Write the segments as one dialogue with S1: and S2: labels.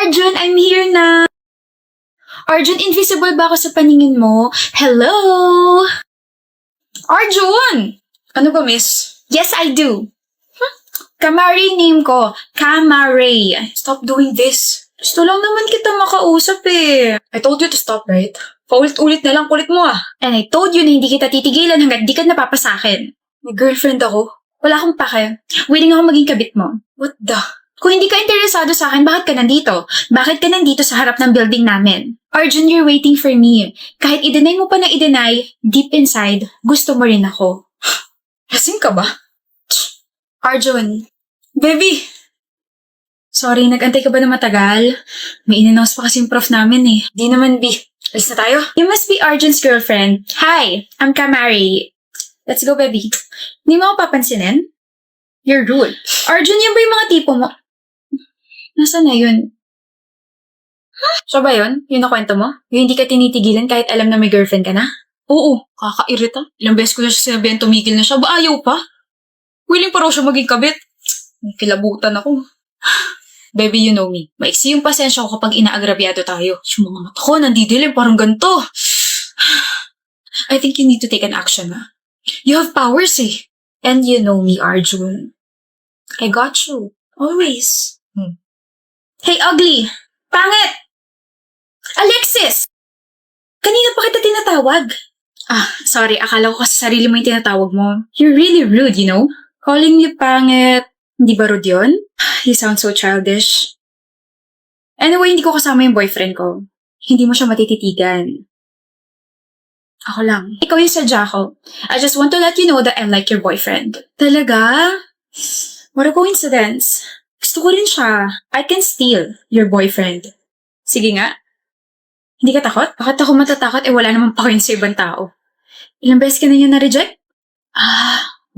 S1: Arjun, I'm here na. Arjun, invisible ba ako sa paningin mo? Hello? Arjun! Ano ba, miss? Yes, I do. Kamari name ko. Kamari. Stop doing this. Gusto lang naman kita makausap eh. I told you to stop, right? Paulit-ulit na lang kulit mo ah. And I told you na hindi kita titigilan hanggat di ka napapasakin. May girlfriend ako. Wala akong pake. Willing ako maging kabit mo. What the? Kung hindi ka interesado sa akin, bakit ka nandito? Bakit ka nandito sa harap ng building namin? Arjun, you're waiting for me. Kahit i-deny mo pa na i-deny, deep inside, gusto mo rin ako. Lasing ka ba? Arjun. Baby! Sorry, nag-antay ka ba na matagal? May in-announce pa kasing prof namin eh. Di naman, B. Alis na tayo? You must be Arjun's girlfriend. Hi, I'm Kamari. Let's go, baby. Hindi mo ako papansinin? You're rude. Arjun, yan ba yung mga tipo mo? Nasaan na yun? Siya ba yun? Yung nakwento mo? Yung hindi ka tinitigilan kahit alam na may girlfriend ka na? Oo, kakairita. Ilang beses ko na siya sinabihan tumigil na siya. Ba ayaw pa? Willing pa raw siya maging kabit. May kilabutan ako. Baby, you know me. Maiksi yung pasensya ko kapag inaagrabyado tayo. Yung mga mata ko, nandidilim, parang ganito. I think you need to take an action, ha? You have powers, eh. And you know me, Arjun. I got you. Always. Hey, ugly! Pangit! Alexis! Kanina pa kita tinatawag. Sorry. Akala ko kasi sarili mo yung tinatawag mo. You're really rude, you know? Calling you pangit. Hindi ba rude yun? You sound so childish. Anyway, hindi ko kasama yung boyfriend ko. Hindi mo siya matititigan. Ako lang. Ikaw yung sadya ko. I just want to let you know that I like your boyfriend. Talaga? What a coincidence. Gusto ko rin siya. I can steal your boyfriend. Sige nga. Hindi ka takot? Bakit ako matatakot? Wala namang pakin sa ibang tao. Ilang beses ka na niya na-reject? 8.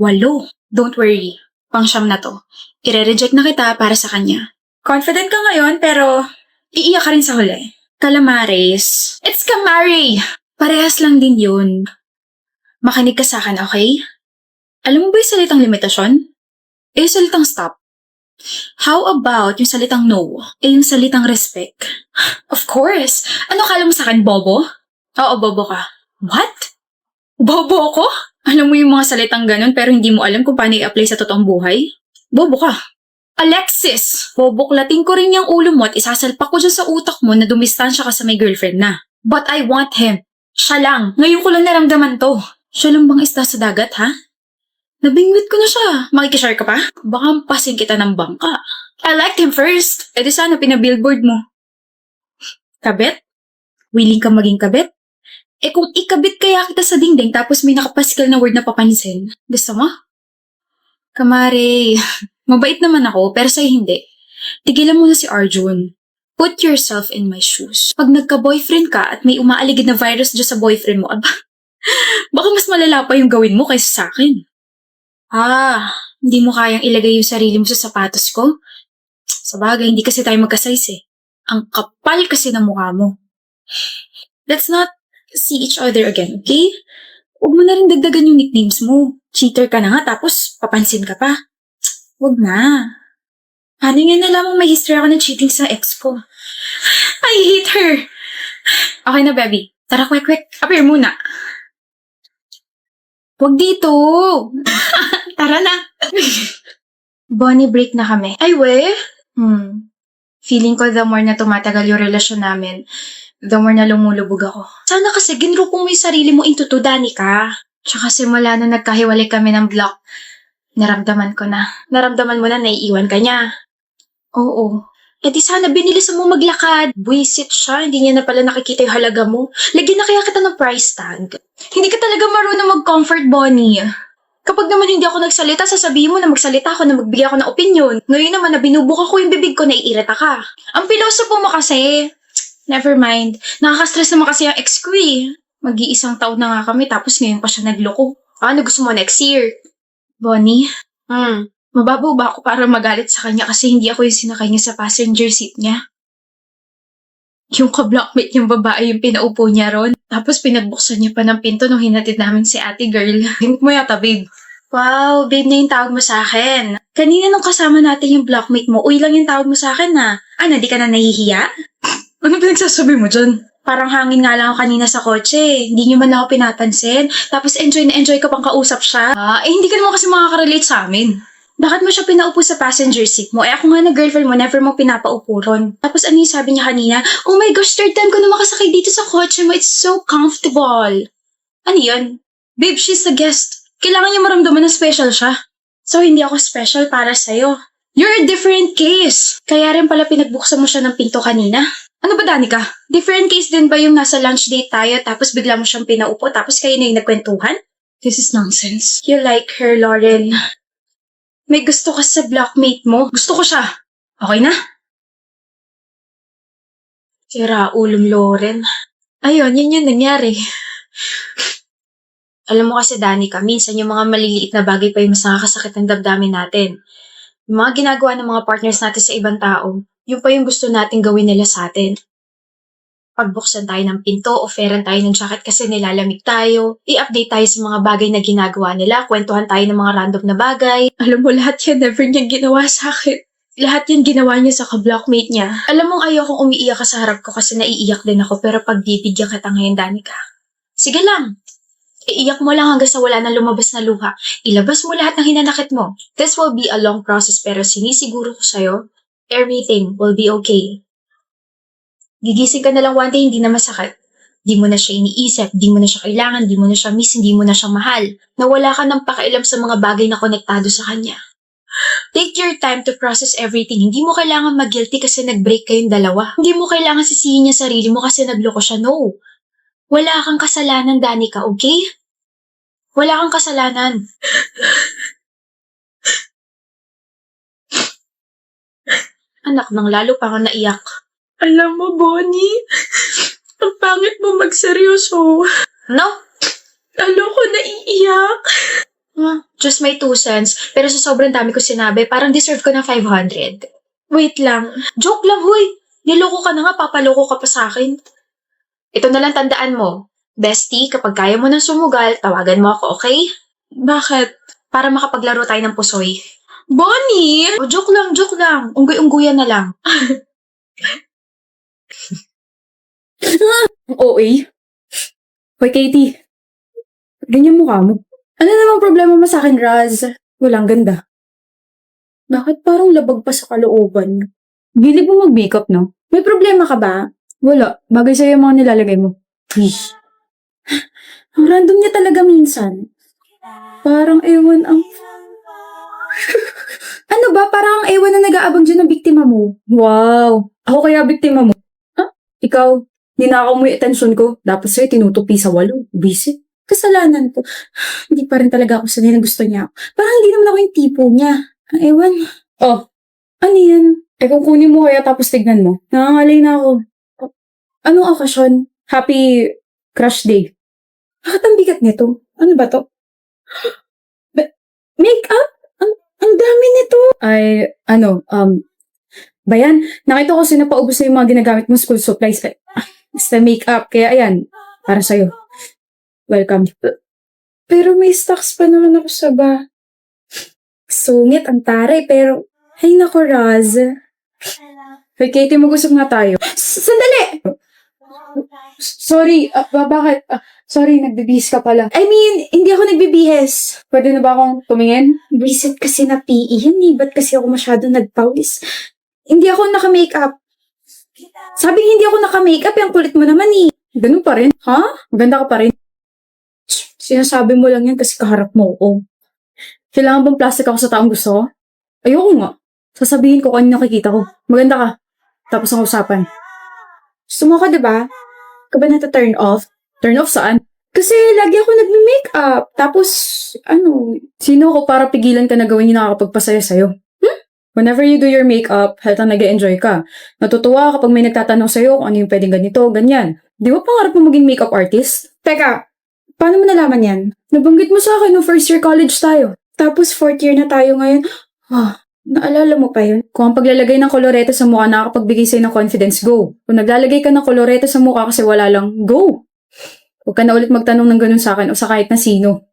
S1: Don't worry. Pang-siyam na to. Ire-reject na kita para sa kanya. Confident ka ngayon, pero iiyak ka rin sa huli. Calamares. It's Kamari! Parehas lang din yun. Makinig ka sa akin, okay? Alam mo ba yung salitang limitasyon? Yung salitang stop. How about yung salitang no? Yung salitang respect? Of course! Ano akala mo sa akin, bobo? Oo, bobo ka. What? Bobo ko? Alam mo yung mga salitang ganun pero hindi mo alam kung paano i-apply sa totoong buhay? Bobo ka. Alexis! Boboklating ko rin yung ulo mo at isasalpak ko dyan sa utak mo na dumistansya ka sa may girlfriend na. But I want him. Siya lang. Ngayon ko lang naramdaman to. Siya lang bang isda sa dagat, ha? Nabingwit ko na siya. Makikishare ka pa? Baka pasing kita ng bangka. I liked him first. E di sana pinabillboard mo. Kabit? Willing ka maging kabit? Kung ikabit kaya kita sa dingding tapos may nakapasikal na word na papansin, gusto mo? Kamari, mabait naman ako pero sa'yo hindi. Tigilan mo na si Arjun. Put yourself in my shoes. Pag nagka-boyfriend ka at may umaaligid na virus dyan sa boyfriend mo, baka mas malala pa yung gawin mo kaysa sa akin. Hindi mo kayang ilagay yung sarili mo sa sapatos ko? Sabagay, hindi kasi tayo magka-size eh. Ang kapal kasi ng mukha mo. Let's not see each other again, okay? Huwag mo na rin dagdagan yung nicknames mo. Cheater ka na nga, tapos papansin ka pa. Huwag na. Paano nga nalamang may history ako ng cheating sa ex ko? I hate her! Okay na, baby. Tara, quick. Appear muna. Huwag dito! Tara na! Bonnie, break na kami. Ay, we? Feeling ko the more na tumatagal yung relasyon namin, the more na lumulubog ako. Sana kasi ginrupong mo yung sarili mo into to, Danica. Tsaka simula na nagkahiwalay kami ng block, naramdaman ko na. Naramdaman mo na naiiwan ka niya. Oo. E di sana binilisan mo maglakad. Buisit siya, hindi niya na pala nakikita yung halaga mo. Lagyan na kaya kita ng price tag. Hindi ka talaga marunong mag-comfort, Bonnie. Kapag naman hindi ako nagsalita, sasabihin mo na magsalita ako na magbigay ako ng opinion. Ngayon naman na binubuka ko yung bibig ko, naiirita ka. Ang pilosopo mo kasi. Never mind. Nakaka-stress naman kasi yung ex ko eh. Mag-iisang taon na nga kami tapos ngayon pa siya nagloko. Ano gusto mo next year? Bonnie? Mababaw ba ako para magalit sa kanya kasi hindi ako yung sinakay niya sa passenger seat niya? Yung ka-blockmate niyang babae yung pinaupo niya ron. Tapos pinagbuksan niya pa ng pinto nung hinatid namin si ate girl. Hint mo yata, babe. Wow, babe na yung tawag mo sa akin. Kanina nung kasama natin yung blockmate mo, uy lang yung tawag mo sa akin na. Ano, di ka na nahihiya? Ano pinagsasabi mo dyan? Parang hangin nga lang ako kanina sa kotse. Hindi niyo man lang ako pinapansin. Tapos enjoy na enjoy ka pang kausap siya. Hindi ka naman kasi makaka-relate sa amin. Bakit mo siya pinaupo sa passenger seat mo? Ako nga na girlfriend mo, never mo pinapaupo ron. Tapos ano yung sabi niya kanina? Oh my gosh, third time ko na makasakay dito sa kotse mo. It's so comfortable. Ano yun? Babe, she's a guest. Kailangan niya maramdaman na special siya. So, hindi ako special para sa'yo. You're a different case. Kaya rin pala pinagbuksan mo siya ng pinto kanina. Ano ba, Danica? Different case din ba yung nasa lunch date tayo tapos bigla mo siyang pinaupo tapos kayo na yung nagkwentuhan? This is nonsense. You like her, Lauren. May gusto ka sa blockmate mo. Gusto ko siya. Okay na? Sira ulong Lauren. Ayun, yun yung nangyari. Alam mo kasi, Danica, minsan yung mga maliliit na bagay pa yung mas nakakasakit ng damdamin natin. Yung mga ginagawa ng mga partners natin sa ibang tao, yun pa yung gusto natin gawin nila sa atin. Pagbuksan tayo ng pinto, offeran tayo ng jacket kasi nilalamig tayo, i-update tayo sa mga bagay na ginagawa nila, kwentuhan tayo ng mga random na bagay. Alam mo, lahat yan never niyang ginawa sa akin. Lahat yan ginawa niya sa ka-blockmate niya. Alam mong ayaw kong umiiyak ka sa harap ko kasi naiiyak din ako, pero pagbibigyan kita ngayon, Danica. Sige lang. Iiyak mo lang hanggang sa wala nang lumabas na luha. Ilabas mo lahat ng hinanakit mo. This will be a long process pero sinisiguro ko sa'yo, everything will be okay. Gigising ka na lang one day, hindi na masakit. Di mo na siya iniisip, di mo na siya kailangan, di mo na siya miss, hindi mo na siya mahal. Nawala ka ng pakialam sa mga bagay na konektado sa kanya. Take your time to process everything. Hindi mo kailangan mag-guilty kasi nag-break kayong dalawa. Hindi mo kailangan sisihin niya sarili mo kasi nagloko siya. No. Wala kang kasalanan, Danica, okay? Wala kang kasalanan. Anak nang lalo pa nga naiyak. Alam mo, Bonnie, ang pangit mo magseryoso. No? Lalo ko naiiyak. Just my 2 cents. Pero sa sobrang dami ko sinabi, parang deserve ko ng 500. Wait lang. Joke lang, huy. Niloko ka na nga, papaloko ka pa sa akin. Ito na lang tandaan mo. Bestie, kapag kaya mo ng sumugal, tawagan mo ako, okay? Bakit? Para makapaglaro tayo ng pusoy. Bonnie! Joke lang, joke lang. Unggoy-ungguyan na lang.
S2: OA. Hoy, Katie. Ganyan mukha mo. Ano namang problema mo sa akin, Raz? Walang ganda. Bakit parang labag pa sa kalooban? Bilib mo mag-makeup, no? May problema ka ba? Wala. Bagay sa'yo yung mga nilalagay mo. Please. Ang random niya talaga minsan. Parang ewan ang... Ano ba? Parang ang ewan na nag-aabang dyan ng biktima mo. Wow. Ako kaya biktima mo? Ha? Ikaw? Ninakaw mo yung atensyon ko. Dapat sa'yo tinutupi sa walo. Busy. Kasalanan ko. Hindi pa rin talaga ako sanay na gusto niya. Parang hindi naman ako yung tipo niya. Ang ewan. Oh. Ano yan? Kung kunin mo kaya tapos tignan mo. Nangangalay na ako. Anong okasyon? Happy crush day. Bakit ang bigat nito? Ano ba to? Make-up? Ang dami nito. Ay, Bayan, nakita ko sinapaubos na yung mga ginagamit mo school supplies. Basta make-up. Kaya ayan, para sa'yo. Welcome. Pero may stocks pa naman ako sa ba. Sungit ang taray, pero... Ay, naku, Raz. Hey, Katie, mag-usap nga tayo. Sandali! Sorry, bakit? Sorry, nagbibihis ka pala. I mean, hindi ako nagbibihis. Pwede na ba akong tumingin? Recent kasi na PE yun eh. Ba't kasi ako masyado nagpawis? Hindi ako naka-makeup. Sabi hindi ako naka-makeup, yung kulit mo naman eh. Ganun pa rin? Ha? Maganda ka pa rin. Sinasabi mo lang yan kasi kaharap mo ako. Kailangan bang plastic ako sa taong gusto ko? Ayoko nga. Sasabihin ko kanina nakikita ko. Maganda ka. Tapos ang usapan. Gusto mo ka, diba? Ka ba nata-turn off? Turn off saan? Kasi lagi ako nagme-makeup. Tapos, sino ako para pigilan ka na gawin yung nakakapagpasaya sa'yo? Whenever you do your makeup, halatang nag-enjoy ka. Natutuwa kapag may nagtatanong sa'yo kung ano yung pwedeng ganito, ganyan. Di ba pangarap mo maging makeup artist? Teka, paano mo nalaman yan? Nabanggit mo sa akin nung first year college tayo. Tapos 4th year na tayo ngayon. Naalala mo pa yun? Kung ang paglalagay ng kolorete sa mukha nakakapagbigay sa'yo ng confidence, go. Kung naglalagay ka ng kolorete sa mukha kasi wala lang, go. Huwag ka na ulit magtanong ng ganun sa akin o sa kahit na sino.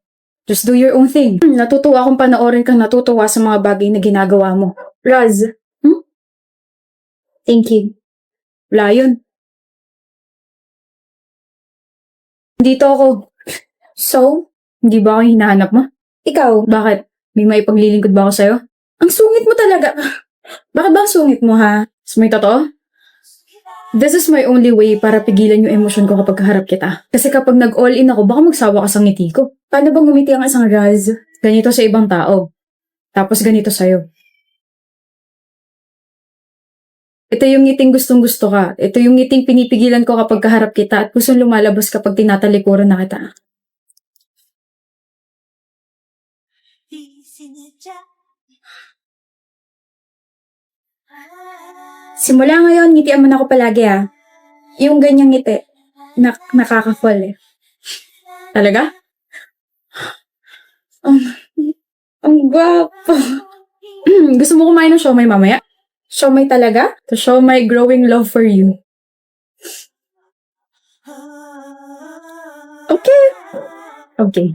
S2: Just do your own thing. Natutuwa akong panoorin kang natutuwa sa mga bagay na ginagawa mo. Raz, Thank you.
S1: Wala yun. Dito ako.
S2: So,
S1: Hindi ba ako yung hinahanap mo?
S2: ikaw,
S1: Bakit? May maipaglilingkod ba ako sa'yo?
S2: ang sungit mo talaga.
S1: Bakit ba ang sungit mo, ha? Mas may totoo? This is my only way para pigilan yung emosyon ko kapag kaharap kita. Kasi kapag nag-all-in ako, baka magsawa ka sa ngiti ko.
S2: Paano bang ngumiti ang isang Raz?
S1: Ganito sa ibang tao. Tapos ganito sa'yo. Ito yung ngiting gustong-gusto ka. Ito yung ngiting pinipigilan ko kapag kaharap kita at gustong lumalabas kapag tinatalikuran na kita.
S2: Simula ngayon, ngitian mo na ako palagi Yung ganyang ngiti. Nakaka-fall
S1: Talaga?
S2: Ang gwapo.
S1: Gusto mo kumain ng siomay mamaya?
S2: Siomay talaga?
S1: To show my growing love for you.
S2: Okay.
S1: Okay.